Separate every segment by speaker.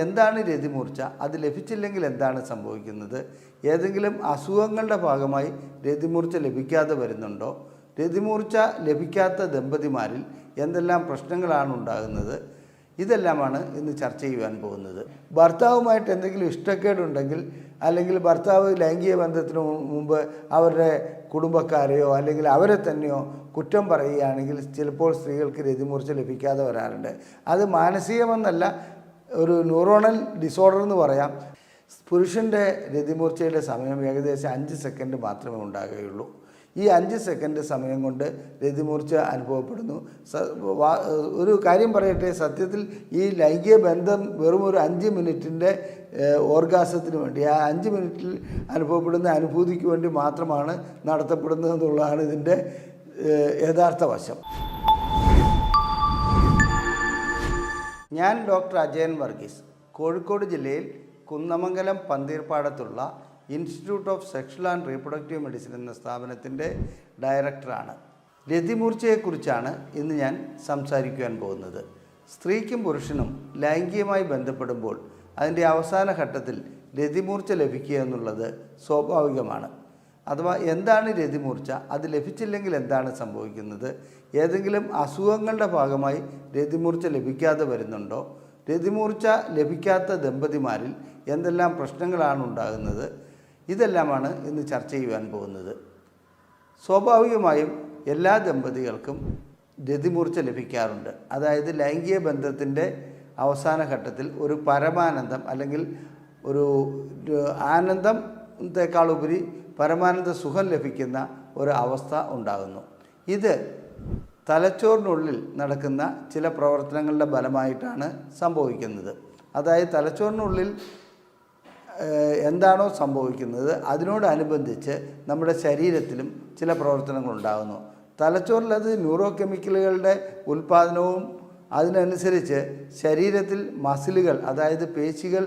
Speaker 1: എന്താണ് രതിമൂർച്ച? അത് ലഭിച്ചില്ലെങ്കിൽ എന്താണ് സംഭവിക്കുന്നത്? ഏതെങ്കിലും അസുഖങ്ങളുടെ ഭാഗമായി രതിമൂർച്ച ലഭിക്കാതെ വരുന്നുണ്ടോ? രതിമൂർച്ച ലഭിക്കാത്ത ദമ്പതിമാരിൽ എന്തെല്ലാം പ്രശ്നങ്ങളാണ് ഉണ്ടാകുന്നത്? ഇതെല്ലാമാണ് ഇന്ന് ചർച്ച ചെയ്യുവാൻ പോകുന്നത്. ഭർത്താവുമായിട്ട് എന്തെങ്കിലും ഇഷ്ടക്കേടുണ്ടെങ്കിൽ, അല്ലെങ്കിൽ ഭർത്താവ് ലൈംഗിക ബന്ധത്തിന് മുമ്പ് അവരുടെ കുടുംബക്കാരെയോ അല്ലെങ്കിൽ അവരെ തന്നെയോ കുറ്റം പറയുകയാണെങ്കിൽ ചിലപ്പോൾ സ്ത്രീകൾക്ക് രതിമൂർച്ച ലഭിക്കാതെ വരാറുണ്ട്. അത് മാനസികമെന്നല്ല, ഒരു ന്യൂറോണൽ ഡിസോർഡർ എന്ന് പറയാം. പുരുഷൻ്റെ രതിമൂർച്ചയുടെ സമയം ഏകദേശം 5 സെക്കൻഡ് മാത്രമേ ഉണ്ടാകുകയുള്ളൂ. ഈ 5 സെക്കൻഡ് സമയം കൊണ്ട് രതിമൂർച്ച അനുഭവപ്പെടുന്നു. ഒരു കാര്യം പറയട്ടെ, സത്യത്തിൽ ഈ ലൈംഗിക ബന്ധം വെറും ഒരു 5 മിനിറ്റിൻ്റെ ഓർഗാസത്തിന് വേണ്ടി, ആ 5 മിനിറ്റിൽ അനുഭവപ്പെടുന്ന അനുഭൂതിക്ക് വേണ്ടി മാത്രമാണ് നടത്തപ്പെടുന്നത് എന്നുള്ളതാണ് ഇതിൻ്റെ യഥാർത്ഥ വശം. ഞാൻ ഡോക്ടർ അജയൻ വർഗീസ്, കോഴിക്കോട് ജില്ലയിൽ കുന്നമംഗലം പന്തീർപ്പാടത്തുള്ള institute of sexual and reproductive medicine എന്ന സ്ഥാപനത്തിൻ്റെ ഡയറക്ടറാണ്. രതിമൂർച്ചയെക്കുറിച്ചാണ് ഇന്ന് ഞാൻ സംസാരിക്കുവാൻ പോകുന്നത്. സ്ത്രീക്കും പുരുഷനും ലൈംഗികമായി ബന്ധപ്പെടുമ്പോൾ അതിൻ്റെ അവസാന ഘട്ടത്തിൽ രതിമൂർച്ച ലഭിക്കുക എന്നുള്ളത് സ്വാഭാവികമാണ്. അഥവാ എന്താണ് രതിമൂർച്ച? അത് ലഭിച്ചില്ലെങ്കിൽ എന്താണ് സംഭവിക്കുന്നത്? ഏതെങ്കിലും അസുഖങ്ങളുടെ ഭാഗമായി രതിമൂർച്ച ലഭിക്കാതെ വരുന്നുണ്ടോ? രതിമൂർച്ച ലഭിക്കാത്ത ദമ്പതിമാരിൽ എന്തെല്ലാം പ്രശ്നങ്ങളാണ് ഉണ്ടാകുന്നത്? ഇതെല്ലാമാണ് ഇന്ന് ചർച്ച ചെയ്യുവാൻ പോകുന്നത്. സ്വാഭാവികമായും എല്ലാ ദമ്പതികൾക്കും രതിമൂർച്ച ലഭിക്കാറുണ്ട്. അതായത് ലൈംഗിക ബന്ധത്തിൻ്റെ അവസാന ഘട്ടത്തിൽ ഒരു പരമാനന്ദം അല്ലെങ്കിൽ ഒരു ആനന്ദത്തെക്കാളുപരി പരമാനന്ദ സുഖം ലഭിക്കുന്ന ഒരു അവസ്ഥ ഉണ്ടാകുന്നു. ഇത് തലച്ചോറിനുള്ളിൽ നടക്കുന്ന ചില പ്രവർത്തനങ്ങളുടെ ഫലമായിട്ടാണ് സംഭവിക്കുന്നത്. അതായത് തലച്ചോറിനുള്ളിൽ എന്താണോ സംഭവിക്കുന്നത് അതിനോടനുബന്ധിച്ച് നമ്മുടെ ശരീരത്തിലും ചില പ്രവർത്തനങ്ങളുണ്ടാകുന്നു. തലച്ചോറിൽ അത് ന്യൂറോ കെമിക്കലുകളുടെ ഉൽപ്പാദനവും അതിനനുസരിച്ച് ശരീരത്തിൽ മസിലുകൾ, അതായത് പേശികൾ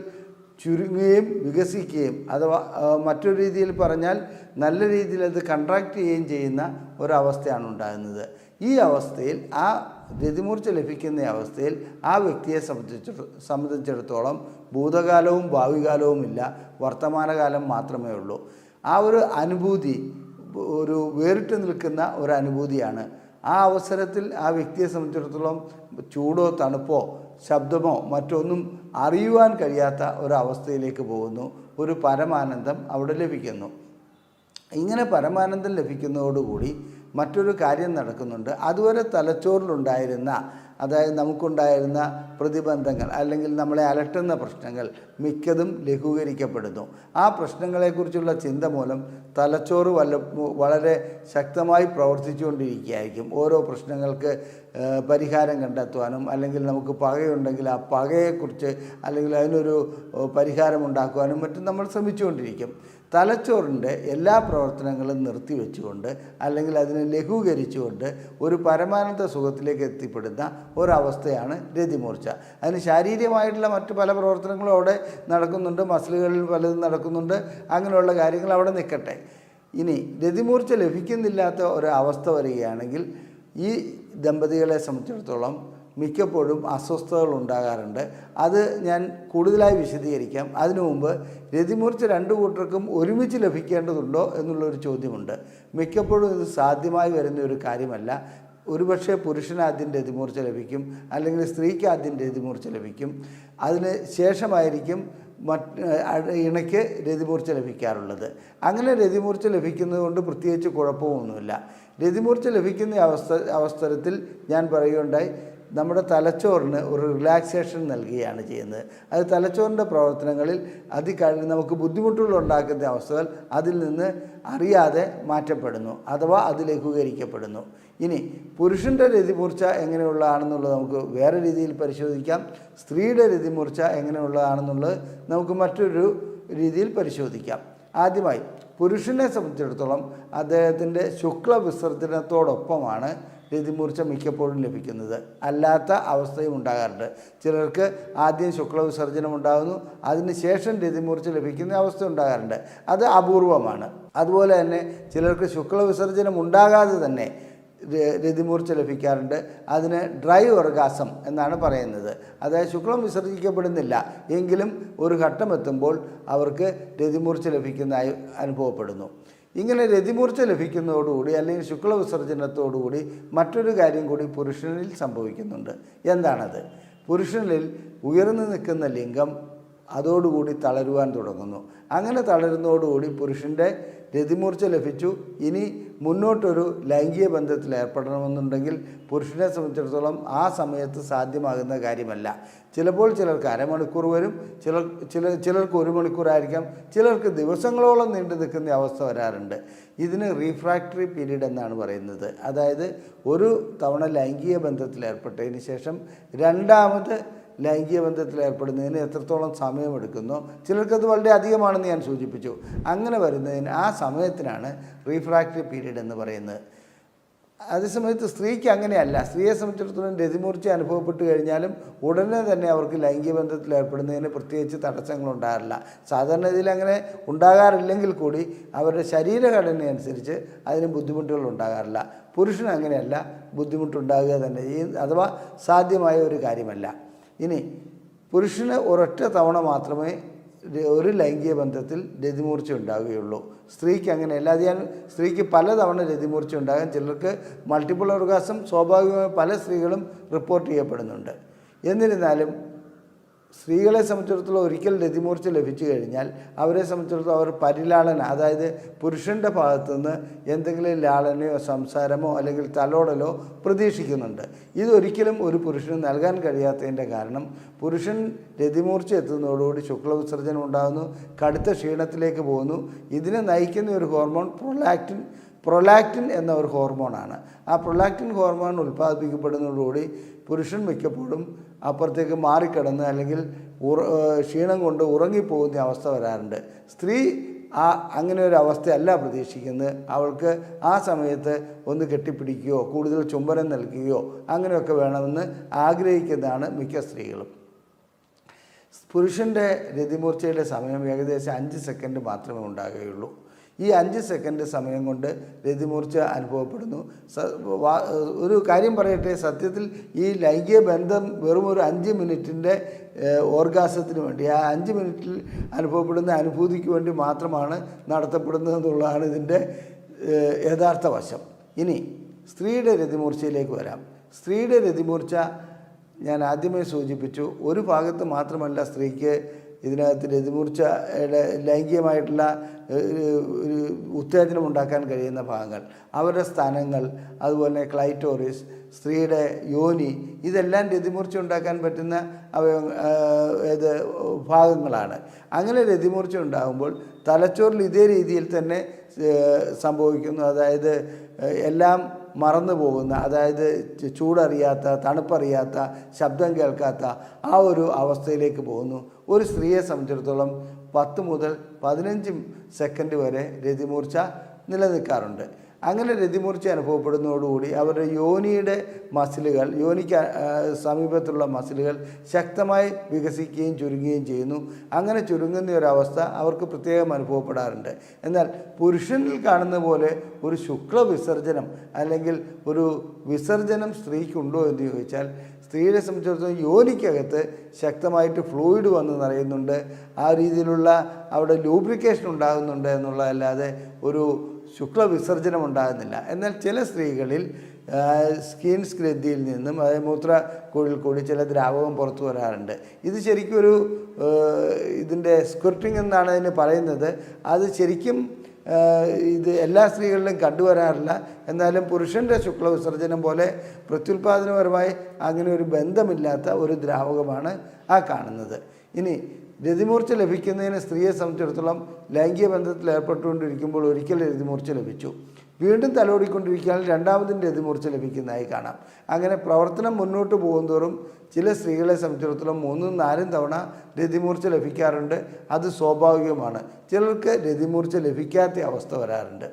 Speaker 1: ചുരുങ്ങുകയും വികസിക്കുകയും, അഥവാ മറ്റൊരു രീതിയിൽ പറഞ്ഞാൽ നല്ല രീതിയിൽ അത് കൺട്രാക്റ്റ് ചെയ്യുകയും ചെയ്യുന്ന ഒരവസ്ഥയാണ് ഉണ്ടാകുന്നത്. ഈ അവസ്ഥയിൽ, ആ രതിമൂർച്ച ലഭിക്കുന്ന അവസ്ഥയിൽ ആ വ്യക്തിയെ സംബന്ധിച്ചിടത്തോളം ഭൂതകാലവും ഭാവികാലവും ഇല്ല, വർത്തമാനകാലം മാത്രമേ ഉള്ളൂ. ആ ഒരു അനുഭൂതി ഒരു വേറിട്ട് നിൽക്കുന്ന ഒരു അനുഭൂതിയാണ്. ആ അവസരത്തിൽ ആ വ്യക്തിയെ സംബന്ധിച്ചിടത്തോളം ചൂടോ തണുപ്പോ ശബ്ദമോ മറ്റൊന്നും അറിയുവാൻ കഴിയാത്ത ഒരവസ്ഥയിലേക്ക് പോകുന്നു. ഒരു പരമാനന്ദം അവിടെ ലഭിക്കുന്നു. ഇങ്ങനെ പരമാനന്ദം ലഭിക്കുന്നതോടുകൂടി മറ്റൊരു കാര്യം നടക്കുന്നുണ്ട്. അതുവരെ തലച്ചോറിലുണ്ടായിരുന്ന, അതായത് നമുക്കുണ്ടായിരുന്ന പ്രതിബന്ധങ്ങൾ അല്ലെങ്കിൽ നമ്മളെ അലട്ടുന്ന പ്രശ്നങ്ങൾ മിക്കതും ലഘൂകരിക്കപ്പെടുന്നു. ആ പ്രശ്നങ്ങളെക്കുറിച്ചുള്ള ചിന്ത മൂലം തലച്ചോറ് വളരെ ശക്തമായി പ്രവർത്തിച്ചുകൊണ്ടിരിക്കുകയായിരിക്കും. ഓരോ പ്രശ്നങ്ങൾക്ക് പരിഹാരം കണ്ടെത്തുവാനും, അല്ലെങ്കിൽ നമുക്ക് പകയുണ്ടെങ്കിൽ ആ പകയെക്കുറിച്ച് അല്ലെങ്കിൽ അതിനൊരു പരിഹാരമുണ്ടാക്കുവാനും മറ്റും നമ്മൾ ശ്രമിച്ചുകൊണ്ടിരിക്കും. തലച്ചോറിൻ്റെ എല്ലാ പ്രവർത്തനങ്ങളും നിർത്തിവെച്ചുകൊണ്ട് അല്ലെങ്കിൽ അതിനെ ലഘൂകരിച്ചുകൊണ്ട് ഒരു പരമാനന്ദ സുഖത്തിലേക്ക് എത്തിപ്പെടുന്ന ഒരവസ്ഥയാണ് രതിമൂർച്ച. അതിന് ശാരീരികമായിട്ടുള്ള മറ്റു പല പ്രവർത്തനങ്ങളും അവിടെ നടക്കുന്നുണ്ട്, മസിലുകളിൽ പലതും നടക്കുന്നുണ്ട്. അങ്ങനെയുള്ള കാര്യങ്ങൾ അവിടെ നിൽക്കട്ടെ. ഇനി രതിമൂർച്ച ലഭിക്കുന്നില്ലാത്ത ഒരവസ്ഥ വരികയാണെങ്കിൽ ഈ ദമ്പതികളെ സംബന്ധിച്ചിടത്തോളം മിക്കപ്പോഴും അസ്വസ്ഥതകൾ ഉണ്ടാകാറുണ്ട്. അത് ഞാൻ കൂടുതലായി വിശദീകരിക്കാം. അതിനു മുമ്പ് രതിമൂർച്ച രണ്ടു കൂട്ടർക്കും ഒരുമിച്ച് ലഭിക്കേണ്ടതുണ്ടോ എന്നുള്ളൊരു ചോദ്യമുണ്ട്. മിക്കപ്പോഴും ഇത് സാധ്യമായി വരുന്ന ഒരു കാര്യമല്ല. ഒരുപക്ഷെ പുരുഷന് ആദ്യം രതിമൂർച്ച ലഭിക്കും, അല്ലെങ്കിൽ സ്ത്രീക്ക് ആദ്യം രതിമൂർച്ച ലഭിക്കും. അതിന് ശേഷമായിരിക്കും ഇണയ്ക്ക് രതിമൂർച്ച ലഭിക്കാറുള്ളത്. അങ്ങനെ രതിമൂർച്ച ലഭിക്കുന്നത് കൊണ്ട് പ്രത്യേകിച്ച് കുഴപ്പമൊന്നുമില്ല. രതിമൂർച്ച ലഭിക്കുന്ന അവസരത്തിൽ ഞാൻ പറയുകയുണ്ടായി, നമ്മുടെ തലച്ചോറിന് ഒരു റിലാക്സേഷൻ നൽകുകയാണ് ചെയ്യുന്നത്. അത് തലച്ചോറിൻ്റെ പ്രവർത്തനങ്ങളിൽ നമുക്ക് ബുദ്ധിമുട്ടുകൾ ഉണ്ടാക്കുന്ന അവസ്ഥകൾ അതിൽ നിന്ന് അറിയാതെ മാറ്റപ്പെടുന്നു, അഥവാ അത് ലഘൂകരിക്കപ്പെടുന്നു. ഇനി പുരുഷൻ്റെ രതിമൂർച്ച എങ്ങനെയുള്ളതാണെന്നുള്ളത് നമുക്ക് വേറെ രീതിയിൽ പരിശോധിക്കാം. സ്ത്രീയുടെ രതിമൂർച്ച എങ്ങനെയുള്ളതാണെന്നുള്ളത് നമുക്ക് മറ്റൊരു രീതിയിൽ പരിശോധിക്കാം. ആദ്യമായി പുരുഷനെ സംബന്ധിച്ചിടത്തോളം അദ്ദേഹത്തിൻ്റെ ശുക്ലവിസർജനത്തോടൊപ്പമാണ് രതിമൂർച്ച മിക്കപ്പോഴും ലഭിക്കുന്നത്. അല്ലാത്ത അവസ്ഥയും ഉണ്ടാകാറുണ്ട്. ചിലർക്ക് ആദ്യം ശുക്ലവിസർജനം ഉണ്ടാകുന്നു, അതിനുശേഷം രതിമൂർച്ച ലഭിക്കുന്ന അവസ്ഥ ഉണ്ടാകാറുണ്ട്. അത് അപൂർവമാണ്. അതുപോലെ തന്നെ ചിലർക്ക് ശുക്ലവിസർജനം ഉണ്ടാകാതെ തന്നെ രതിമൂർച്ച ലഭിക്കാറുണ്ട്. അതിന് ഡ്രൈ ഓർഗാസം എന്നാണ് പറയുന്നത്. അതായത് ശുക്ലം വിസർജിക്കപ്പെടുന്നില്ല എങ്കിലും ഒരു ഘട്ടം എത്തുമ്പോൾ അവർക്ക് രതിമൂർച്ച ലഭിക്കുന്നതായി അനുഭവപ്പെടുന്നു. ഇങ്ങനെ രതിമൂർച്ച ലഭിക്കുന്നതോടുകൂടി അല്ലെങ്കിൽ ശുക്ലവിസർജനത്തോടുകൂടി മറ്റൊരു കാര്യം കൂടി പുരുഷനിൽ സംഭവിക്കുന്നുണ്ട്. എന്താണത്? പുരുഷനിൽ ഉയർന്നു നിൽക്കുന്ന ലിംഗം അതോടുകൂടി തളരുവാൻ തുടങ്ങുന്നു. അങ്ങനെ തളരുന്നതോടുകൂടി പുരുഷൻ്റെ രതിമൂർച്ച ലഭിച്ചു. ഇനി മുന്നോട്ടൊരു ലൈംഗിക ബന്ധത്തിൽ ഏർപ്പെടണമെന്നുണ്ടെങ്കിൽ പുരുഷനെ സംബന്ധിച്ചിടത്തോളം ആ സമയത്ത് സാധ്യമാകുന്ന കാര്യമല്ല. ചിലപ്പോൾ ചിലർക്ക് അരമണിക്കൂർ വരും, ചിലർക്ക് 1 മണിക്കൂറായിരിക്കാം, ചിലർക്ക് ദിവസങ്ങളോളം നീണ്ടു നിൽക്കുന്ന അവസ്ഥ വരാറുണ്ട്. ഇതിന് റീഫ്രാക്ടറി പീരീഡ് എന്നാണ് പറയുന്നത്. അതായത് ഒരു തവണ ലൈംഗിക ബന്ധത്തിൽ ഏർപ്പെട്ടതിന് ശേഷം രണ്ടാമത് ലൈംഗിക ബന്ധത്തിൽ ഏർപ്പെടുന്നതിന് എത്രത്തോളം സമയമെടുക്കുന്നോ, ചിലർക്കത് വളരെ അധികമാണെന്ന് ഞാൻ സൂചിപ്പിച്ചു. അങ്ങനെ വരുന്നതിന് ആ സമയത്തിനാണ് റീഫ്രാക്ടറി പീരീഡ് എന്ന് പറയുന്നത്. അതേസമയത്ത് സ്ത്രീക്ക് അങ്ങനെയല്ല. സ്ത്രീയെ സംബന്ധിച്ചിടത്തോളം രതിമൂർച്ച അനുഭവപ്പെട്ട് കഴിഞ്ഞാലും ഉടനെ തന്നെ അവർക്ക് ലൈംഗിക ബന്ധത്തിൽ ഏർപ്പെടുന്നതിന് പ്രത്യേകിച്ച് തടസ്സങ്ങളുണ്ടാകാറില്ല. സാധാരണ ഇതിൽ അങ്ങനെ ഉണ്ടാകാറില്ലെങ്കിൽ കൂടി അവരുടെ ശരീരഘടന അനുസരിച്ച് അതിന് ബുദ്ധിമുട്ടുകൾ ഉണ്ടാകാറില്ല. പുരുഷന് അങ്ങനെയല്ല, ബുദ്ധിമുട്ടുണ്ടാകുക തന്നെ അഥവാ സാധ്യമായ ഒരു കാര്യമല്ല. ഇനി പുരുഷന് ഒരൊറ്റ തവണ മാത്രമേ ഒരു ലൈംഗിക ബന്ധത്തിൽ രതിമൂർച്ച ഉണ്ടാവുകയുള്ളൂ. സ്ത്രീക്ക് അങ്ങനെയല്ല. അത് ഞാൻ സ്ത്രീക്ക് പലതവണ രതിമൂർച്ച ഉണ്ടാകാൻ, ചിലർക്ക് മൾട്ടിപ്പിൾ ഓർഗാസം സ്വാഭാവികമായി പല സ്ത്രീകളും റിപ്പോർട്ട് ചെയ്യപ്പെടുന്നുണ്ട്. എന്നിരുന്നാലും സ്ത്രീകളെ സംബന്ധിച്ചിടത്തോളം ഒരിക്കൽ രതിമൂർച്ച ലഭിച്ചു കഴിഞ്ഞാൽ അവരെ സംബന്ധിച്ചിടത്തോളം അവർ പരിലാളന, അതായത് പുരുഷൻ്റെ ഭാഗത്തുനിന്ന് എന്തെങ്കിലും ലാളനയോ സംസാരമോ അല്ലെങ്കിൽ തലോടലോ പ്രതീക്ഷിക്കുന്നുണ്ട്. ഇതൊരിക്കലും ഒരു പുരുഷന് നൽകാൻ കഴിയാത്തതിൻ്റെ കാരണം പുരുഷൻ രതിമൂർച്ച എത്തുന്നതോടുകൂടി ശുക്ലവിസർജനം ഉണ്ടാകുന്നു, കടുത്ത ക്ഷീണത്തിലേക്ക് പോകുന്നു. ഇതിനെ നയിക്കുന്ന ഒരു ഹോർമോൺ പ്രൊലാക്റ്റിൻ എന്ന ഒരു ഹോർമോണാണ്. ആ പ്രൊലാക്റ്റിൻ ഹോർമോൺ ഉൽപ്പാദിപ്പിക്കപ്പെടുന്നതോടുകൂടി പുരുഷൻ മിക്കപ്പോഴും അപ്പുറത്തേക്ക് മാറിക്കിടന്ന് അല്ലെങ്കിൽ ക്ഷീണം കൊണ്ട് ഉറങ്ങിപ്പോകുന്ന അവസ്ഥ വരാറുണ്ട്. സ്ത്രീ അങ്ങനെ ഒരു അവസ്ഥയല്ല പ്രതീക്ഷിക്കുന്നത്. അവൾക്ക് ആ സമയത്ത് ഒന്ന് കെട്ടിപ്പിടിക്കുകയോ കൂടുതൽ ചുംബനം നൽകുകയോ അങ്ങനെയൊക്കെ വേണമെന്ന് ആഗ്രഹിക്കുന്നതാണ് മിക്ക സ്ത്രീകളും. പുരുഷൻ്റെ രതിമൂർച്ചയുടെ സമയം ഏകദേശം 5 സെക്കൻഡ് മാത്രമേ ഉണ്ടാകുകയുള്ളൂ. ഈ 5 സെക്കൻഡ് സമയം കൊണ്ട് രതിമൂർച്ച അനുഭവപ്പെടുന്നു. ഒരു കാര്യം പറയട്ടെ, സത്യത്തിൽ ഈ ലൈംഗിക ബന്ധം വെറും ഒരു 5 മിനിറ്റിൻ്റെ ഓർഗാസത്തിന് വേണ്ടി, ആ 5 മിനിറ്റിൽ അനുഭവപ്പെടുന്ന അനുഭൂതിക്ക് വേണ്ടി മാത്രമാണ് നടത്തപ്പെടുന്നത് എന്നുള്ളതാണ് ഇതിൻ്റെ യഥാർത്ഥ വശം. ഇനി സ്ത്രീയുടെ രതിമൂർച്ചയിലേക്ക് വരാം. സ്ത്രീയുടെ രതിമൂർച്ച ഞാൻ ആദ്യമേ സൂചിപ്പിച്ചു. ഒരു ഭാഗത്ത് മാത്രമല്ല സ്ത്രീക്ക് ഇതിനകത്ത് രതിമൂർച്ചയുടെ ലൈംഗികമായിട്ടുള്ള ഉത്തേജനം ഉണ്ടാക്കാൻ കഴിയുന്ന ഭാഗങ്ങൾ, അവരുടെ സ്ഥാനങ്ങൾ, അതുപോലെ ക്ലൈറ്റോറിസ്, സ്ത്രീയുടെ യോനി, ഇതെല്ലാം രതിമൂർച്ച ഉണ്ടാക്കാൻ പറ്റുന്ന ഭാഗങ്ങളാണ്. അങ്ങനെ രതിമൂർച്ച ഉണ്ടാകുമ്പോൾ തലച്ചോറിൽ ഇതേ രീതിയിൽ തന്നെ സംഭവിക്കുന്നു. അതായത് എല്ലാം മറന്നു പോകുന്ന, അതായത് ചൂടറിയാത്ത, തണുപ്പറിയാത്ത, ശബ്ദം കേൾക്കാത്ത ആ ഒരു അവസ്ഥയിലേക്ക് പോകുന്നു. ഒരു സ്ത്രീയെ സംബന്ധിച്ചിടത്തോളം 10 മുതൽ 15 സെക്കൻഡ് വരെ രതിമൂർച്ച നിലനിൽക്കാറുണ്ട്. അങ്ങനെ രതിമൂർച്ച അനുഭവപ്പെടുന്നതോടുകൂടി അവരുടെ യോനിയുടെ മസിലുകൾ, യോനിക്ക് സമീപത്തുള്ള മസിലുകൾ ശക്തമായി വികസിക്കുകയും ചുരുങ്ങുകയും ചെയ്യുന്നു. അങ്ങനെ ചുരുങ്ങുന്ന ഒരവസ്ഥ അവർക്ക് പ്രത്യേകം അനുഭവപ്പെടാറുണ്ട്. എന്നാൽ പുരുഷനിൽ കാണുന്ന പോലെ ഒരു ശുക്ലവിസർജനം അല്ലെങ്കിൽ ഒരു വിസർജനം സ്ത്രീക്കുണ്ടോ എന്ന് ചോദിച്ചാൽ, സ്ത്രീയെ സംബന്ധിച്ചിടത്തോളം യോനിക്കകത്ത് ശക്തമായിട്ട് ഫ്ലൂയിഡ് വന്ന് നിറയുന്നുണ്ട്. ആ രീതിയിലുള്ള അവിടെ ലൂബ്രിക്കേഷൻ ഉണ്ടാകുന്നുണ്ട് എന്നുള്ളതല്ലാതെ ഒരു ശുക്ലവിസർജനം ഉണ്ടാകുന്നില്ല. എന്നാൽ ചില സ്ത്രീകളിൽ സ്കിൻസ് ഗ്രന്ഥിയിൽ നിന്നും, അതായത് മൂത്രക്കുഴലിൽ കൂടി ചില ദ്രാവകം പുറത്തു വരാറുണ്ട്. ഇത് ശരിക്കും ഒരു ഇതിൻ്റെ സ്ക്വിർട്ടിങ് എന്നാണ് അതിന് പറയുന്നത്. അത് ശരിക്കും ഇത് എല്ലാ സ്ത്രീകളിലും കണ്ടുവരാറില്ല. എന്നാലും പുരുഷൻ്റെ ശുക്ലവിസർജനം പോലെ പ്രത്യുൽപാദനപരമായി അങ്ങനെ ഒരു ബന്ധമില്ലാത്ത ഒരു ദ്രാവകമാണ് ആ കാണുന്നത്. ഇനി രതിമൂർച്ച ലഭിക്കുന്നതിന് സ്ത്രീയെ സംബന്ധിച്ചിടത്തോളം ലൈംഗിക ബന്ധത്തിൽ ഏർപ്പെട്ടുകൊണ്ടിരിക്കുമ്പോൾ ഒരിക്കൽ രതിമൂർച്ച ലഭിച്ചു, വീണ്ടും തലോടിക്കൊണ്ടിരിക്കാൻ രണ്ടാമതും രതിമൂർച്ച ലഭിക്കുന്നതായി കാണാം. അങ്ങനെ പ്രവർത്തനം മുന്നോട്ട് പോകുന്തോറും ചില സ്ത്രീകളെ സംബന്ധിച്ചിടത്തോളം 3ഉം 4ഉം തവണ രതിമൂർച്ച ലഭിക്കാറുണ്ട്. അത് സ്വാഭാവികമാണ്. ചിലർക്ക് രതിമൂർച്ച ലഭിക്കാത്ത അവസ്ഥ വരാറുണ്ട്.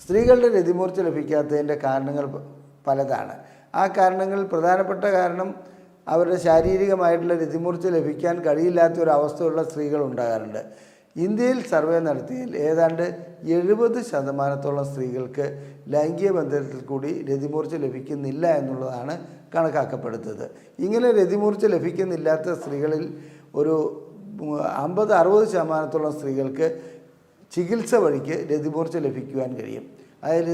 Speaker 1: സ്ത്രീകളുടെ രതിമൂർച്ച ലഭിക്കാത്തതിൻ്റെ കാരണങ്ങൾ പലതാണ്. ആ കാരണങ്ങളിൽ പ്രധാനപ്പെട്ട കാരണം അവരുടെ ശാരീരികമായിട്ടുള്ള രതിമൂർച്ച ലഭിക്കാൻ കഴിയില്ലാത്ത ഒരു അവസ്ഥയുള്ള സ്ത്രീകൾ ഉണ്ടാകാറുണ്ട്. ഇന്ത്യയിൽ സർവേ നടത്തിയതിൽ ഏതാണ്ട് 70% സ്ത്രീകൾക്ക് ലൈംഗിക ബന്ധത്തിൽ കൂടി രതിമൂർച്ച ലഭിക്കുന്നില്ല എന്നുള്ളതാണ് കണക്കാക്കപ്പെടുന്നത്. ഇങ്ങനെ രതിമൂർച്ച ലഭിക്കുന്നില്ലാത്ത സ്ത്രീകളിൽ ഒരു 50-60% സ്ത്രീകൾക്ക് ചികിത്സ വഴിക്ക് രതിമൂർച്ച ലഭിക്കുവാൻ കഴിയും. അതായത്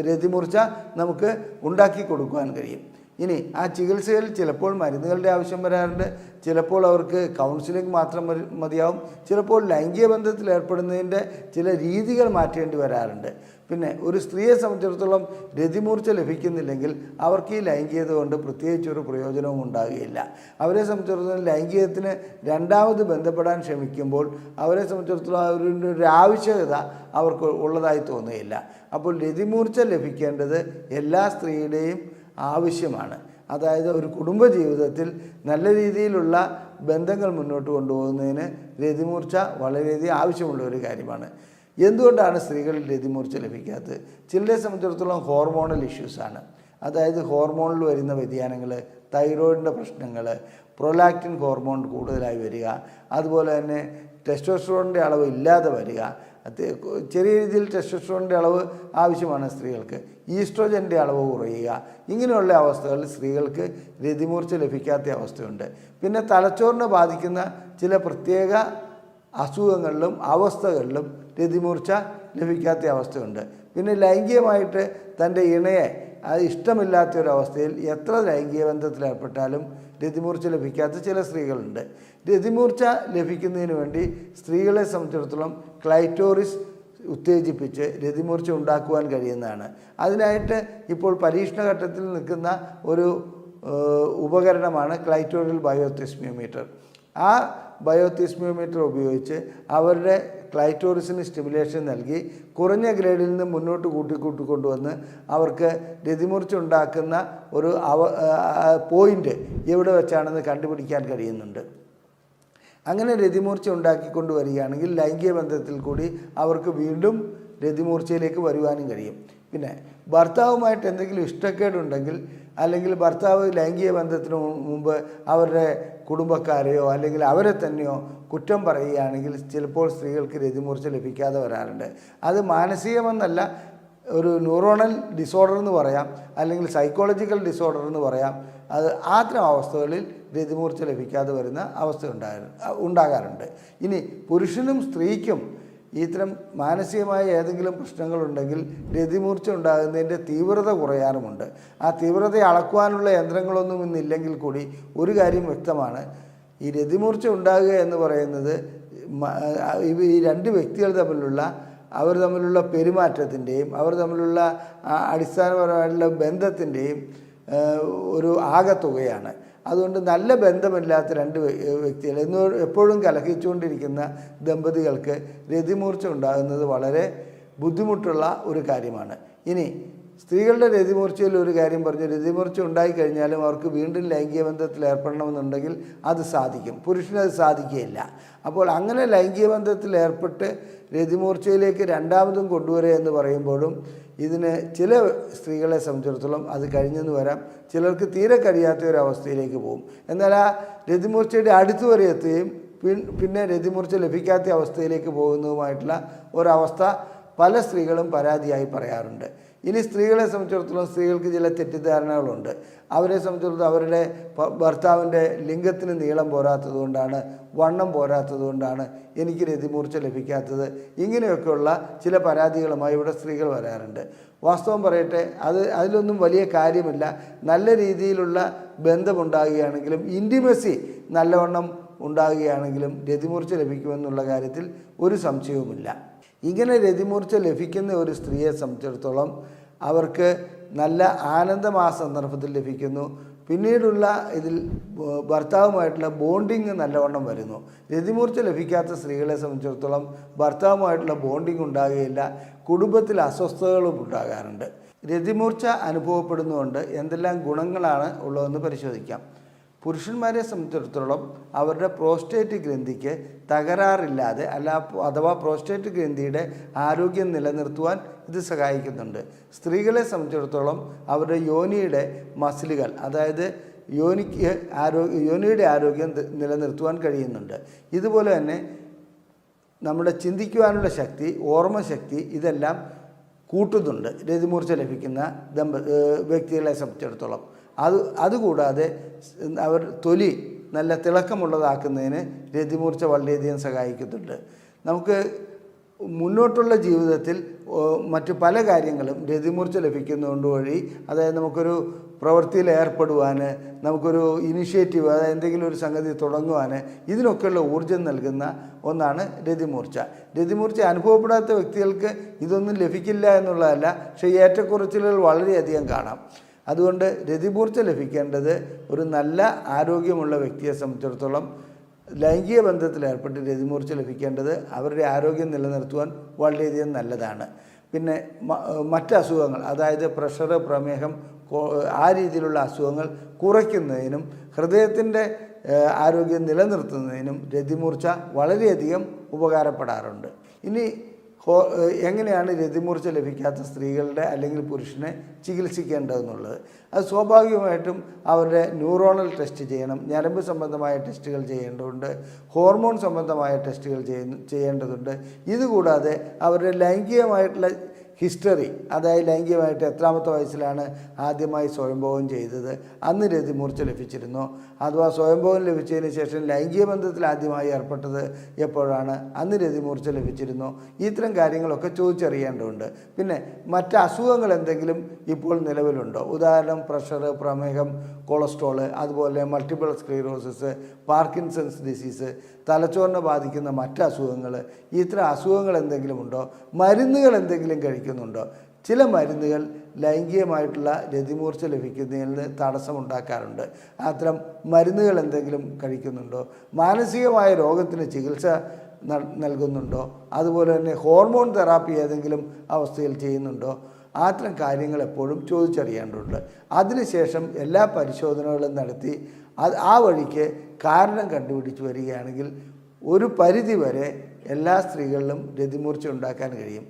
Speaker 1: രതിമൂർച്ച നമുക്ക് ഉണ്ടാക്കി കൊടുക്കുവാൻ കഴിയും. ഇനി ആ ചികിത്സയിൽ ചിലപ്പോൾ മരുന്നുകളുടെ ആവശ്യം വരാറുണ്ട്, ചിലപ്പോൾ അവർക്ക് കൗൺസിലിംഗ് മാത്രം മതിയാവും, ചിലപ്പോൾ ലൈംഗിക ബന്ധത്തിൽ ഏർപ്പെടുന്നതിൻ്റെ ചില രീതികൾ മാറ്റേണ്ടി വരാറുണ്ട്. പിന്നെ ഒരു സ്ത്രീയെ സംബന്ധിച്ചിടത്തോളം രതിമൂർച്ച ലഭിക്കുന്നില്ലെങ്കിൽ അവർക്ക് ഈ ലൈംഗികത കൊണ്ട് പ്രത്യേകിച്ചൊരു പ്രയോജനവും ഉണ്ടാകുകയില്ല. അവരെ സംബന്ധിച്ചിടത്തോളം ലൈംഗികത്തിന് രണ്ടാമത് ബന്ധപ്പെടാൻ ശ്രമിക്കുമ്പോൾ അവരെ സംബന്ധിച്ചിടത്തോളം അവരുടെ ഒരു ആവശ്യകത അവർക്ക് ഉള്ളതായി തോന്നുകയില്ല. അപ്പോൾ രതിമൂർച്ച ലഭിക്കേണ്ടത് എല്ലാ സ്ത്രീയുടെയും ആവശ്യമാണ്. അതായത് ഒരു കുടുംബജീവിതത്തിൽ നല്ല രീതിയിലുള്ള ബന്ധങ്ങൾ മുന്നോട്ട് കൊണ്ടുപോകുന്നതിന് രതിമൂർച്ച വളരെയധികം ആവശ്യമുള്ള ഒരു കാര്യമാണ്. എന്തുകൊണ്ടാണ് സ്ത്രീകളിൽ രതിമൂർച്ച ലഭിക്കാത്തത്? ചിലരെ സംബന്ധിച്ചിടത്തോളം ഹോർമോണൽ ഇഷ്യൂസാണ്. അതായത് ഹോർമോണിൽ വരുന്ന വ്യതിയാനങ്ങൾ, തൈറോയിഡിൻ്റെ പ്രശ്നങ്ങൾ, പ്രൊലാക്റ്റിൻ ഹോർമോൺ കൂടുതലായി വരിക, അതുപോലെ തന്നെ ടെസ്റ്റോസ്റ്ററോണിൻ്റെ അളവ് ഇല്ലാതെ വരിക. ചെറിയ രീതിയിൽ ടെസ്റ്റോസ്റ്ററോണിൻ്റെ അളവ് ആവശ്യമാണ് സ്ത്രീകൾക്ക്, ഈസ്ട്രോജൻ്റെ അളവ് കുറയുക. ഇങ്ങനെയുള്ള അവസ്ഥകളിൽ സ്ത്രീകൾക്ക് രതിമൂർച്ച ലഭിക്കാത്ത അവസ്ഥയുണ്ട്. പിന്നെ തലച്ചോറിനെ ബാധിക്കുന്ന ചില പ്രത്യേക അസുഖങ്ങളിലും അവസ്ഥകളിലും രതിമൂർച്ച ലഭിക്കാത്ത അവസ്ഥയുണ്ട്. പിന്നെ ലൈംഗികമായിട്ട് തൻ്റെ ഇണയെ അത് ഇഷ്ടമില്ലാത്തൊരവസ്ഥയിൽ എത്ര ലൈംഗിക ബന്ധത്തിലേർപ്പെട്ടാലും രതിമൂർച്ച ലഭിക്കാത്ത ചില സ്ത്രീകളുണ്ട്. രതിമൂർച്ച ലഭിക്കുന്നതിന് വേണ്ടി സ്ത്രീകളെ സംബന്ധിച്ചിടത്തോളം ക്ലൈറ്റോറിസ് ഉത്തേജിപ്പിച്ച് രതിമൂർച്ച ഉണ്ടാക്കുവാൻ കഴിയുന്നതാണ്. അതിനായിട്ട് ഇപ്പോൾ പരീക്ഷണഘട്ടത്തിൽ നിൽക്കുന്ന ഒരു ഉപകരണമാണ് ക്ലൈറ്റോറിയൽ ബയോതെസ്മിയോമീറ്റർ. ആ ബയോതെസ്മിയോമീറ്റർ ഉപയോഗിച്ച് അവരുടെ ക്ലൈറ്റോറിസിന് സ്റ്റിമുലേഷൻ നൽകി കുറഞ്ഞ ഗ്രേഡിൽ നിന്ന് മുന്നോട്ട് കൂട്ടിക്കൊണ്ടുവന്ന് അവർക്ക് രതിമൂർച്ച ഉണ്ടാക്കുന്ന ഒരു പോയിൻ്റ് എവിടെ വെച്ചാണെന്ന് കണ്ടുപിടിക്കാൻ കഴിയുന്നുണ്ട്. അങ്ങനെ രതിമൂർച്ച ഉണ്ടാക്കിക്കൊണ്ട് വരികയാണെങ്കിൽ ലൈംഗിക ബന്ധത്തിൽ കൂടി അവർക്ക് വീണ്ടും രതിമൂർച്ചയിലേക്ക് വരുവാനും കഴിയും. പിന്നെ ഭർത്താവുമായിട്ട് എന്തെങ്കിലും ഇഷ്ടക്കേടുണ്ടെങ്കിൽ, അല്ലെങ്കിൽ ഭർത്താവ് ലൈംഗിക ബന്ധത്തിന് മുമ്പ് അവരുടെ കുടുംബക്കാരെയോ അല്ലെങ്കിൽ അവരെ തന്നെയോ കുറ്റം പറയുകയാണെങ്കിൽ ചിലപ്പോൾ സ്ത്രീകൾക്ക് രതിമൂർച്ച ലഭിക്കാതെ വരാറുണ്ട്. അത് മാനസികമെന്നല്ല, ഒരു ന്യൂറോണൽ ഡിസോർഡർ എന്ന് പറയാം, അല്ലെങ്കിൽ സൈക്കോളജിക്കൽ ഡിസോർഡർ എന്ന് പറയാം. അത് അത്തരം അവസ്ഥകളിൽ രതിമൂർച്ച ലഭിക്കാതെ വരുന്ന അവസ്ഥ ഉണ്ടാകാറുണ്ട്. ഇനി പുരുഷനും സ്ത്രീക്കും ഇത്തരം മാനസികമായ ഏതെങ്കിലും പ്രശ്നങ്ങളുണ്ടെങ്കിൽ രതിമൂർച്ച ഉണ്ടാകുന്നതിൻ്റെ തീവ്രത കുറയാറുമുണ്ട്. ആ തീവ്രത അളക്കുവാനുള്ള യന്ത്രങ്ങളൊന്നും ഇന്നില്ലെങ്കിൽ കൂടി ഒരു കാര്യം വ്യക്തമാണ്, ഈ രതിമൂർച്ച ഉണ്ടാകുക എന്ന് പറയുന്നത് ഈ രണ്ട് വ്യക്തികൾ തമ്മിലുള്ള അവർ തമ്മിലുള്ള പെരുമാറ്റത്തിൻ്റെയും അവർ തമ്മിലുള്ള അടിസ്ഥാനപരമായിട്ടുള്ള ബന്ധത്തിൻ്റെയും ഒരു ആകെത്തുകയാണ്. അതുകൊണ്ട് നല്ല ബന്ധമില്ലാത്ത രണ്ട് വ്യക്തികൾ എപ്പോഴും കലഹിച്ചുകൊണ്ടിരിക്കുന്ന ദമ്പതികൾക്ക് രതിമൂർച്ച ഉണ്ടാകുന്നത് വളരെ ബുദ്ധിമുട്ടുള്ള ഒരു കാര്യമാണ്. ഇനി സ്ത്രീകളുടെ രതിമൂർച്ചയിൽ ഒരു കാര്യം പറഞ്ഞു, രതിമൂർച്ച ഉണ്ടായിക്കഴിഞ്ഞാലും അവർക്ക് വീണ്ടും ലൈംഗിക ബന്ധത്തിൽ ഏർപ്പെടണമെന്നുണ്ടെങ്കിൽ അത് സാധിക്കും, പുരുഷനത് സാധിക്കുകയില്ല. അപ്പോൾ അങ്ങനെ ലൈംഗിക ബന്ധത്തിൽ ഏർപ്പെട്ട് രതിമൂർച്ചയിലേക്ക് രണ്ടാമതും കൊണ്ടുവരിക എന്ന് പറയുമ്പോഴും ഇതിന് ചില സ്ത്രീകളെ സംബന്ധിച്ചിടത്തോളം അത് കഴിഞ്ഞെന്ന് വരാം, ചിലർക്ക് തീരെ കഴിയാത്ത ഒരവസ്ഥയിലേക്ക് പോകും. എന്നാൽ ആ രതിമൂർച്ചയുടെ അടുത്ത് വരെ എത്തുകയും പിന്നെ രതിമൂർച്ച ലഭിക്കാത്ത അവസ്ഥയിലേക്ക് പോകുന്നതുമായിട്ടുള്ള ഒരവസ്ഥ പല സ്ത്രീകളും പരാതിയായി പറയാറുണ്ട്. ഇനി സ്ത്രീകളെ സംബന്ധിച്ചിടത്തോളം സ്ത്രീകൾക്ക് ചില തെറ്റിദ്ധാരണകളുണ്ട്. അവരെ സംബന്ധിച്ചിടത്തോളം അവരുടെ ഭർത്താവിൻ്റെ ലിംഗത്തിന് നീളം പോരാത്തത് കൊണ്ടാണ്, വണ്ണം പോരാത്തത് കൊണ്ടാണ് എനിക്ക് രതിമൂർച്ച ലഭിക്കാത്തത്. ഇങ്ങനെയൊക്കെയുള്ള ചില പരാതികളുമായി ഇവിടെ സ്ത്രീകൾ വരാറുണ്ട്. വാസ്തവം പറയട്ടെ, അതിലൊന്നും വലിയ കാര്യമില്ല. നല്ല രീതിയിലുള്ള ബന്ധമുണ്ടാകുകയാണെങ്കിലും ഇൻറ്റിമസി നല്ലവണ്ണം ഉണ്ടാകുകയാണെങ്കിലും രതിമൂർച്ച ലഭിക്കുമെന്നുള്ള കാര്യത്തിൽ ഒരു സംശയവുമില്ല. ഇങ്ങനെ രതിമൂർച്ച ലഭിക്കുന്ന ഒരു സ്ത്രീയെ സംബന്ധിച്ചിടത്തോളം അവർക്ക് നല്ല ആനന്ദം ആ സന്ദർഭത്തിൽ ലഭിക്കുന്നു. പിന്നീടുള്ള ഇതിൽ ഭർത്താവുമായിട്ടുള്ള ബോണ്ടിങ് നല്ലവണ്ണം വരുന്നു. രതിമൂർച്ച ലഭിക്കാത്ത സ്ത്രീകളെ സംബന്ധിച്ചിടത്തോളം ഭർത്താവുമായിട്ടുള്ള ബോണ്ടിങ് ഉണ്ടാകുകയില്ല, കുടുംബത്തിൽ അസ്വസ്ഥതകളും ഉണ്ടാകാറുണ്ട്. രതിമൂർച്ച അനുഭവപ്പെടുന്നതുകൊണ്ട് എന്തെല്ലാം ഗുണങ്ങളാണ് ഉള്ളതെന്ന് പരിശോധിക്കാം. പുരുഷന്മാരെ സംബന്ധിച്ചിടത്തോളം അവരുടെ പ്രോസ്റ്റേറ്റ് ഗ്രന്ഥിക്ക് തകരാറില്ലാതെ അഥവാ പ്രോസ്റ്റേറ്റ് ഗ്രന്ഥിയുടെ ആരോഗ്യം നിലനിർത്തുവാൻ ഇത് സഹായിക്കുന്നുണ്ട്. സ്ത്രീകളെ സംബന്ധിച്ചിടത്തോളം അവരുടെ യോനിയുടെ മസിലുകൾ, അതായത് യോനിയുടെ ആരോഗ്യം നിലനിർത്തുവാൻ കഴിയുന്നുണ്ട്. ഇതുപോലെ തന്നെ നമ്മുടെ ചിന്തിക്കുവാനുള്ള ശക്തി, ഓർമ്മശക്തി ഇതെല്ലാം കൂട്ടുന്നുണ്ട് രതിമൂർച്ച ലഭിക്കുന്ന വ്യക്തികളെ സംബന്ധിച്ചിടത്തോളം. അതുകൂടാതെ അവർ തൊലി നല്ല തിളക്കമുള്ളതാക്കുന്നതിന് രതിമൂർച്ച വളരെയധികം സഹായിക്കുന്നുണ്ട്. നമുക്ക് മുന്നോട്ടുള്ള ജീവിതത്തിൽ മറ്റു പല കാര്യങ്ങളും രതിമൂർച്ച ലഭിക്കുന്നതുകൊണ്ട് വഴി, അതായത് നമുക്കൊരു പ്രവൃത്തിയിൽ ഏർപ്പെടുവാൻ, നമുക്കൊരു ഇനിഷ്യേറ്റീവ്, അതായത് എന്തെങ്കിലും ഒരു സംഗതി തുടങ്ങുവാൻ, ഇതിനൊക്കെയുള്ള ഊർജ്ജം നൽകുന്ന ഒന്നാണ് രതിമൂർച്ച. രതിമൂർച്ച അനുഭവപ്പെടാത്ത വ്യക്തികൾക്ക് ഇതൊന്നും ലഭിക്കില്ല എന്നുള്ളതല്ല, പക്ഷേ ഏറ്റക്കുറച്ചിലുകൾ വളരെയധികം കാണാം. അതുകൊണ്ട് രതിമൂർച്ച ലഭിക്കേണ്ടത് ഒരു നല്ല ആരോഗ്യമുള്ള വ്യക്തിയെ സംബന്ധിച്ചിടത്തോളം ലൈംഗിക ബന്ധത്തിൽ ഏർപ്പെട്ട് രതിമൂർച്ച ലഭിക്കേണ്ടത് അവരുടെ ആരോഗ്യം നിലനിർത്തുവാൻ വളരെയധികം നല്ലതാണ്. പിന്നെ മറ്റ് അസുഖങ്ങൾ, അതായത് പ്രഷർ, പ്രമേഹം, ആ രീതിയിലുള്ള അസുഖങ്ങൾ കുറയ്ക്കുന്നതിനും ഹൃദയത്തിൻ്റെ ആരോഗ്യം നിലനിർത്തുന്നതിനും രതിമൂർച്ച വളരെയധികം ഉപകാരപ്പെടാറുണ്ട്. ഇനി എങ്ങനെയാണ് രതിമൂർച്ച ലഭിക്കാത്ത സ്ത്രീകളുടെ അല്ലെങ്കിൽ പുരുഷനെ ചികിത്സിക്കേണ്ടതെന്നുള്ളത്? അത് സ്വാഭാവികമായിട്ടും അവരുടെ ന്യൂറോണൽ ടെസ്റ്റ് ചെയ്യണം, ഞരമ്പ് സംബന്ധമായ ടെസ്റ്റുകൾ ചെയ്യേണ്ടതുണ്ട്, ഹോർമോൺ സംബന്ധമായ ടെസ്റ്റുകൾ ചെയ്യേണ്ടതുണ്ട്. ഇതുകൂടാതെ അവരുടെ ലൈംഗികമായിട്ടുള്ള ഹിസ്റ്ററി, അതായത് ലൈംഗികമായിട്ട് എത്രാമത്തെ വയസ്സിലാണ് ആദ്യമായി സ്വയംഭോഗം ചെയ്തത്, അന്ന് രതിമൂർച്ച ലഭിച്ചിരുന്നോ, അഥവാ സ്വയംഭോഗം ലഭിച്ചതിന് ശേഷം ലൈംഗിക ബന്ധത്തിൽ ആദ്യമായി ഏർപ്പെട്ടത് എപ്പോഴാണ്, അന്ന് രതിമൂർച്ച ലഭിച്ചിരുന്നോ, ഇത്തരം കാര്യങ്ങളൊക്കെ ചോദിച്ചറിയേണ്ടതുണ്ട്. പിന്നെ മറ്റ് അസുഖങ്ങൾ എന്തെങ്കിലും ഇപ്പോൾ നിലവിലുണ്ടോ? ഉദാഹരണം പ്രഷർ, പ്രമേഹം, കൊളസ്ട്രോള്, അതുപോലെ മൾട്ടിപ്പിൾ സ്ക്ലീറോസിസ്, പാർക്കിൻസൺസ് ഡിസീസ്, തലച്ചോറിനെ ബാധിക്കുന്ന മറ്റ് അസുഖങ്ങൾ, ഇത്തരം അസുഖങ്ങൾ എന്തെങ്കിലും ഉണ്ടോ? മരുന്നുകൾ എന്തെങ്കിലും കഴിക്കുന്നുണ്ടോ? ചില മരുന്നുകൾ ലൈംഗികമായിട്ടുള്ള രതിമൂർച്ച ലഭിക്കുന്നതിന് തടസ്സമുണ്ടാക്കാറുണ്ട്. അത്തരം മരുന്നുകൾ എന്തെങ്കിലും കഴിക്കുന്നുണ്ടോ? മാനസികമായ രോഗത്തിന് ചികിത്സ നൽകുന്നുണ്ടോ? അതുപോലെ തന്നെ ഹോർമോൺ തെറാപ്പി ഏതെങ്കിലും അവസ്ഥയിൽ ചെയ്യുന്നുണ്ടോ? അത്തരം കാര്യങ്ങൾ എപ്പോഴും ചോദിച്ചറിയേണ്ടതുണ്ട്. അതിനുശേഷം എല്ലാ പരിശോധനകളും നടത്തി ആ വഴിക്ക് കാരണം കണ്ടുപിടിച്ച് വരികയാണെങ്കിൽ ഒരു പരിധി വരെ എല്ലാ സ്ത്രീകളിലും രതിമൂർച്ച ഉണ്ടാക്കാൻ കഴിയും.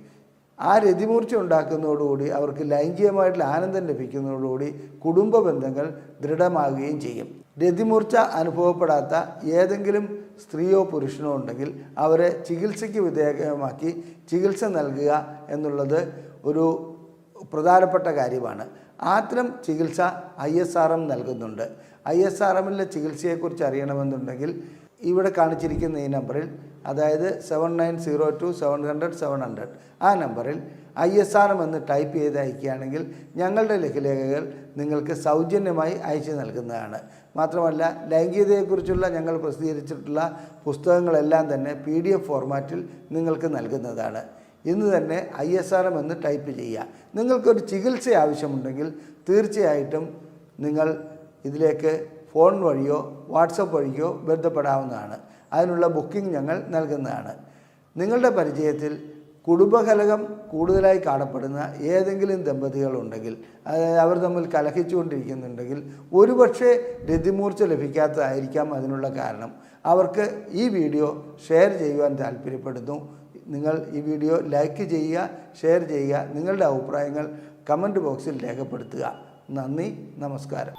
Speaker 1: ആ രതിമൂർച്ച ഉണ്ടാക്കുന്നതോടുകൂടി അവർക്ക് ലൈംഗികമായിട്ടുള്ള ആനന്ദം ലഭിക്കുന്നതോടുകൂടി കുടുംബ ബന്ധങ്ങൾ ദൃഢമാകുകയും ചെയ്യും. രതിമൂർച്ച അനുഭവപ്പെടാത്ത ഏതെങ്കിലും സ്ത്രീയോ പുരുഷനോ ഉണ്ടെങ്കിൽ അവരെ ചികിത്സയ്ക്ക് വിധേയമാക്കി ചികിത്സ നൽകുക എന്നുള്ളത് ഒരു പ്രധാനപ്പെട്ട കാര്യമാണ്. അത്തരം ചികിത്സ ISRM നൽകുന്നുണ്ട്. ISRMലെ ചികിത്സയെക്കുറിച്ച് അറിയണമെന്നുണ്ടെങ്കിൽ ഇവിടെ കാണിച്ചിരിക്കുന്ന ഈ നമ്പറിൽ, അതായത് 7902700700 ആ നമ്പറിൽ ISRM എന്ന് ടൈപ്പ് ചെയ്ത് അയക്കുകയാണെങ്കിൽ ഞങ്ങളുടെ ലഘുലേഖകൾ നിങ്ങൾക്ക് സൗജന്യമായി അയച്ചു നൽകുന്നതാണ്. മാത്രമല്ല ലൈംഗികതയെക്കുറിച്ചുള്ള ഞങ്ങൾ പ്രസിദ്ധീകരിച്ചിട്ടുള്ള പുസ്തകങ്ങളെല്ലാം തന്നെ PDF ഫോർമാറ്റിൽ നിങ്ങൾക്ക് നൽകുന്നതാണ്. ഇന്ന് തന്നെ ISRM എന്ന് ടൈപ്പ് ചെയ്യുക. നിങ്ങൾക്കൊരു ചികിത്സ ആവശ്യമുണ്ടെങ്കിൽ തീർച്ചയായിട്ടും നിങ്ങൾ ഇതിലേക്ക് ഫോൺ വഴിയോ വാട്സപ്പ് വഴിയോ ബന്ധപ്പെടാവുന്നതാണ്. അതിനുള്ള ബുക്കിംഗ് ഞങ്ങൾ നൽകുന്നതാണ്. നിങ്ങളുടെ പരിചയത്തിൽ കുടുംബകലഹം കൂടുതലായി കാണപ്പെടുന്ന ഏതെങ്കിലും ദമ്പതികളുണ്ടെങ്കിൽ, അതായത് അവർ തമ്മിൽ കലഹിച്ചുകൊണ്ടിരിക്കുന്നുണ്ടെങ്കിൽ, ഒരുപക്ഷെ രതിമൂർച്ച ലഭിക്കാത്തതായിരിക്കാം അതിനുള്ള കാരണം. അവർക്ക് ഈ വീഡിയോ ഷെയർ ചെയ്യുവാൻ താല്പര്യപ്പെടുന്നു. നിങ്ങൾ ഈ വീഡിയോ ലൈക്ക് ചെയ്യുക, ഷെയർ ചെയ്യുക, നിങ്ങളുടെ അഭിപ്രായങ്ങൾ കമൻറ്റ് ബോക്സിൽ രേഖപ്പെടുത്തുക. നന്ദി, നമസ്കാരം.